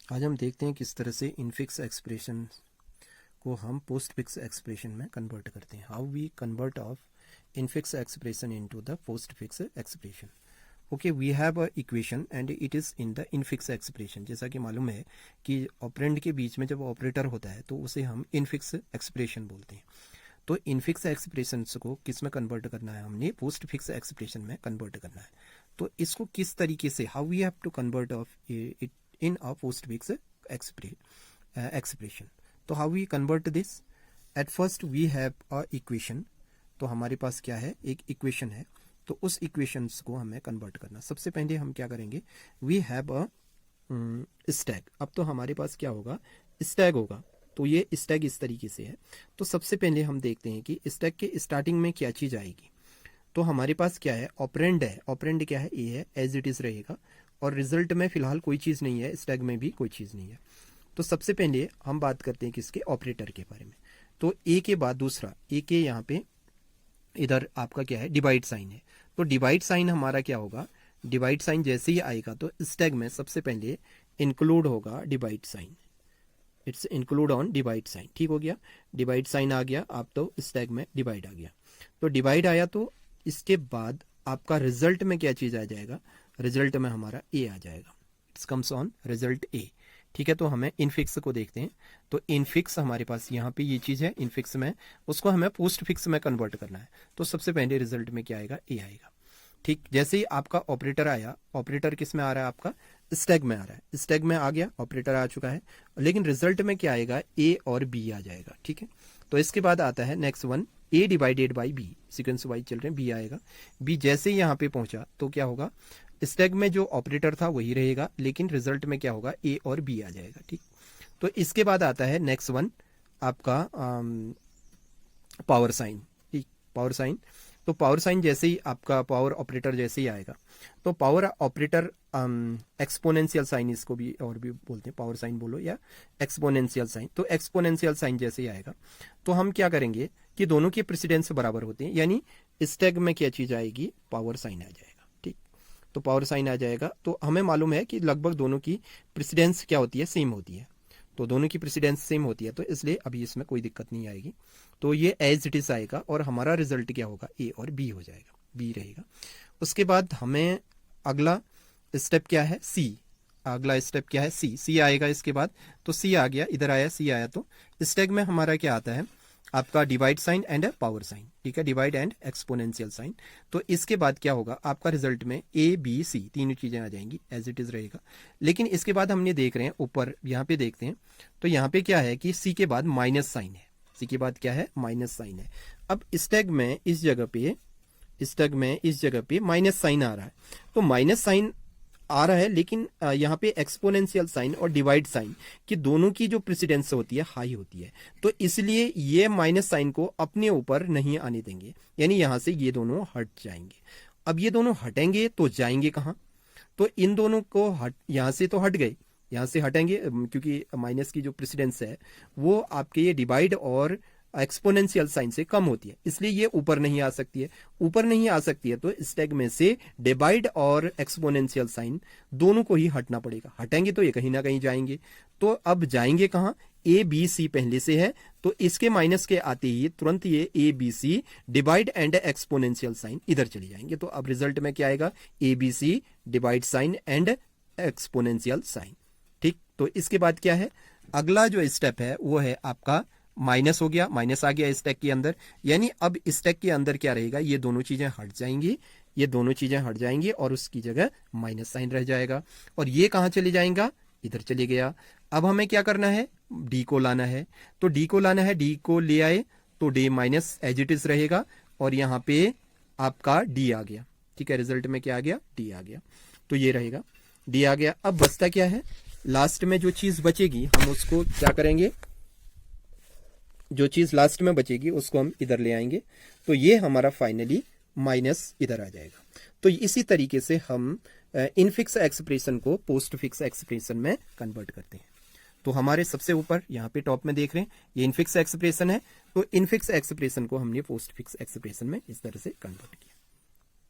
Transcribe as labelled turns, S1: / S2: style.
S1: आज हम देखते हैं किस तरह से इनफिक्स एक्सप्रेशन को हम पोस्ट फिक्स एक्सप्रेशन में कन्वर्ट करते हैं. How we convert of infix expression into the postfix expression. Okay, we have a equation and it is in the infix expression. जैसा कि मालूम है कि ऑपरेंड के बीच में जब ऑपरेटर होता है तो उसे हम इनफिक्स एक्सप्रेशन बोलते हैं. तो इनफिक्स एक्सप्रेशन को किस में कन्वर्ट करना है, हमने पोस्ट फिक्स एक्सप्रेशन में कन्वर्ट करना है. तो इसको किस तरीके से, how we have to convert of it in a postfix expression. तो how we convert this? At first we have a equation. तो हमारे पास क्या है, एक इक्वेशन है. तो उस इक्वेशंस को हमें कन्वर्ट करना. सबसे पहले हम क्या करेंगे, we have a stack. अब तो हमारे पास क्या होगा, स्टैक होगा. तो ये स्टैक इस तरीके से है. तो सबसे पहले हम देखते हैं कि स्टैक के स्टार्टिंग में क्या चीज़ आएगी. तो हमारे पास क्या है, ऑपरेंड है. ऑपरेंड क्या है, ए है, एज इट इज़ रहेगा. और रिजल्ट में फिलहाल कोई चीज़ नहीं है, स्टैग में भी कोई चीज़ नहीं है. तो सबसे पहले हम बात करते हैं किसके, ऑपरेटर के बारे में. तो ए के बाद दूसरा, ए के यहाँ पे इधर आपका क्या है, डिवाइड साइन है. तो डिवाइड साइन हमारा क्या होगा, डिवाइड साइन जैसे ही आएगा तो स्टैग में सबसे पहले इंक्लूड होगा divide sign. It's include on divide sign. ठीक हो गया, डिवाइड साइन आ गया, आप तो स्टैग में डिवाइड आ गया. तो डिवाइड आया तो इसके बाद आपका रिजल्ट में क्या चीज़ आ जाएगा, रिजल्ट में हमारा ए आ जाएगा. इट्स कम्स ऑन रिजल्ट ए. ठीक है, तो हमें इनफिक्स को देखते हैं. तो इनफिक्स हमारे पास यहाँ पे ये चीज़ है इनफिक्स में, उसको हमें पोस्ट फिक्स में कन्वर्ट करना है. तो सबसे पहले रिजल्ट में क्या आएगा, ए आएगा. ठीक, जैसे ही आपका ऑपरेटर आया, ऑपरेटर किस में आ रहा है, आपका स्टैग में आ रहा है. स्टैग में आ गया, ऑपरेटर आ चुका है, लेकिन रिजल्ट में क्या आएगा, ए और बी आ जाएगा. ठीक है, तो इसके बाद आता है next one, A divided by B. Sequence wise चल रहे हैं, बी आएगा. बी जैसे ही यहाँ पे पहुंचा तो क्या होगा, स्टैग में जो ऑपरेटर था वही रहेगा, लेकिन रिजल्ट में क्या होगा, ए और बी आ जाएगा. ठीक, तो इसके बाद आता है नेक्स्ट वन आपका पावर साइन. ठीक, पावर साइन. तो पावर साइन जैसे ही आपका पावर ऑपरेटर जैसे ही आएगा, तो पावर ऑपरेटर एक्सपोनेंशियल साइन इसको भी और भी बोलते हैं, पावर साइन बोलो या एक्सपोनेंशियल साइन. तो एक्सपोनेंशियल साइन जैसे ही आएगा तो हम क्या करेंगे कि दोनों के प्रेसिडेंस बराबर होते हैं, यानी स्टैग में क्या चीज़ आएगी, पावर साइन आ जाएगा. तो पावर साइन आ जाएगा. तो हमें मालूम है कि लगभग दोनों की प्रेसिडेंस क्या होती है, सेम होती है. तो दोनों की प्रेसिडेंस सेम होती है, तो इसलिए अभी इसमें कोई दिक्कत नहीं आएगी. तो ये एज इट इज आएगा और हमारा रिजल्ट क्या होगा, ए और बी हो जाएगा, बी रहेगा. उसके बाद हमें अगला स्टेप क्या है, सी. अगला स्टेप क्या है, सी. सी आएगा इसके बाद. तो सी आ गया, इधर आया, सी आया. तो स्टेप में हमारा क्या आता है, आपका divide sign and power sign. ठीक है, डिवाइड एंड एक्सपोनेंशियल साइन. तो इसके बाद क्या होगा, आपका रिजल्ट में ए बी सी तीनों चीजें आ जाएंगी, एज इट इज रहेगा. लेकिन इसके बाद हमने देख रहे हैं ऊपर यहाँ पे देखते हैं, तो यहाँ पे क्या है कि सी के बाद माइनस साइन है. सी के बाद क्या है, माइनस साइन है. अब स्टैग में इस जगह पे माइनस साइन आ रहा है. तो माइनस साइन आ रहा है, लेकिन यहाँ पे एक्सपोनेंशियल साइन और डिवाइड साइन की दोनों की जो प्रेसिडेंस होती है हाई होती है. तो इसलिए ये माइनस साइन को अपने ऊपर नहीं आने देंगे, यानी यहाँ से ये दोनों हट जाएंगे. अब ये दोनों हटेंगे तो जाएंगे कहाँ, तो इन दोनों को यहाँ से तो हट गए, यहाँ से हटेंगे क्योंकि माइनस की जो प्रेसिडेंस है वो आपके ये डिवाइड और एक्सपोनेंशियल साइन से कम होती है, इसलिए ये ऊपर नहीं आ सकती है. ऊपर नहीं आ सकती है तो स्टैग में से डिवाइड और एक्सपोनेंशियल साइन दोनों को ही हटना पड़ेगा. हटेंगे तो ये कहीं ना कहीं जाएंगे. तो अब जाएंगे कहाँ, ए बी सी पहले से है, तो इसके माइनस के आते ही तुरंत ये A B C divide and exponential sign इधर चले जाएंगे. तो अब रिजल्ट में क्या आएगा, A B C divide sign and exponential sign. ठीक, तो इसके बाद क्या है, अगला जो स्टेप है वो है आपका माइनस हो गया, माइनस आ गया स्टैक के अंदर, यानी अब स्टैक के अंदर क्या रहेगा, ये दोनों चीजें हट जाएंगी, ये दोनों चीजें हट जाएंगी और उसकी जगह माइनस साइन रह जाएगा. और ये कहाँ चले जाएगा, इधर चले गया. अब हमें क्या करना है, डी को लाना है. तो डी को लाना है, डी को ले आए तो D minus as it is रहेगा और यहाँ पे आपका डी आ गया. ठीक है, रिजल्ट में क्या आ गया, डी आ गया. तो ये रहेगा, डी आ गया. अब बचता क्या है, लास्ट में जो चीज बचेगी हम उसको क्या करेंगे, जो चीज लास्ट में बचेगी उसको हम इधर ले आएंगे. तो ये हमारा फाइनली माइनस इधर आ जाएगा. तो इसी तरीके से हम इनफिक्स एक्सप्रेशन को पोस्ट फिक्स एक्सप्रेशन में कन्वर्ट करते हैं. तो हमारे सबसे ऊपर यहाँ पे टॉप में देख रहे हैं ये इनफिक्स एक्सप्रेशन है. तो इनफिक्स एक्सप्रेशन को हमने पोस्ट फिक्स एक्सप्रेशन में इस तरह से कन्वर्ट किया.